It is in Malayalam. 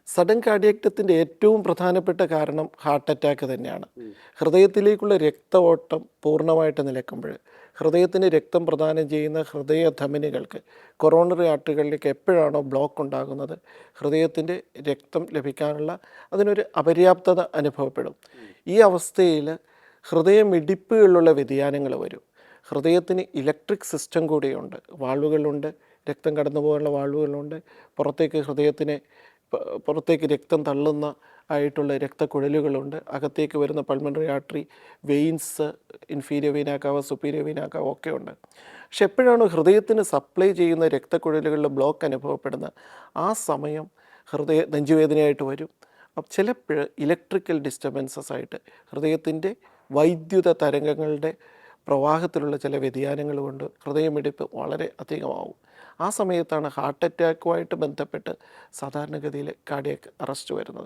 സഡൻ കാർഡിയാക് ഡെത്തിൻ്റെ ഏറ്റവും പ്രധാനപ്പെട്ട കാരണം ഹാർട്ട് അറ്റാക്ക് തന്നെയാണ്. ഹൃദയത്തിലേക്കുള്ള രക്തഓട്ടം പൂർണ്ണമായിട്ട് നിലയ്ക്കുമ്പോൾ ഹൃദയത്തിന് രക്തം പ്രദാനം ചെയ്യുന്ന ഹൃദയധമനികൾക്ക് കൊറോണറി ആർട്ടറികളിലേക്ക് എപ്പോഴാണോ ബ്ലോക്ക് ഉണ്ടാകുന്നത്, ഹൃദയത്തിൻ്റെ രക്തം ലഭിക്കാനുള്ള അതിനൊരു അപര്യാപ്തത അനുഭവപ്പെടും. ഈ അവസ്ഥയിൽ ഹൃദയമിടിപ്പുകളിലുള്ള വ്യതിയാനങ്ങൾ വരും. ഹൃദയത്തിന് ഇലക്ട്രിക് സിസ്റ്റം കൂടിയുണ്ട്, വാൾവുകളുണ്ട്, രക്തം കടന്നു പോകാനുള്ള വാൾവുകളുണ്ട്, പുറത്തേക്ക് ഹൃദയത്തിനെ പുറത്തേക്ക് രക്തം തള്ളുന്ന ആയിട്ടുള്ള രക്തക്കുഴലുകളുണ്ട്, അകത്തേക്ക് വരുന്ന പൾമണറി ആർട്ടറി, വെയിൻസ്, ഇൻഫീരിയർ വെയിന കാവ, സുപ്പീരിയർ വെയിന കാവ ഒക്കെ ഉണ്ട്. പക്ഷെ എപ്പോഴാണ് ഹൃദയത്തിന് സപ്ലൈ ചെയ്യുന്ന രക്തക്കുഴലുകളിൽ ബ്ലോക്ക് അനുഭവപ്പെടുന്നത്, ആ സമയം നെഞ്ചുവേദനയായിട്ട് വരും. അപ്പം ചിലപ്പോൾ ഇലക്ട്രിക്കൽ ഡിസ്റ്റർബൻസസ് ആയിട്ട് ഹൃദയത്തിൻ്റെ വൈദ്യുത തരംഗങ്ങളുടെ പ്രവാഹത്തിലുള്ള ചില വ്യതിയാനങ്ങൾ കൊണ്ട് ഹൃദയമിടിപ്പ് വളരെ അധികമാവും. ആ സമയത്താണ് ഹാർട്ട് അറ്റാക്കുമായിട്ട് ബന്ധപ്പെട്ട് സാധാരണഗതിയിൽ കാർഡിയാക് അറസ്റ്റ് വരുന്നത്.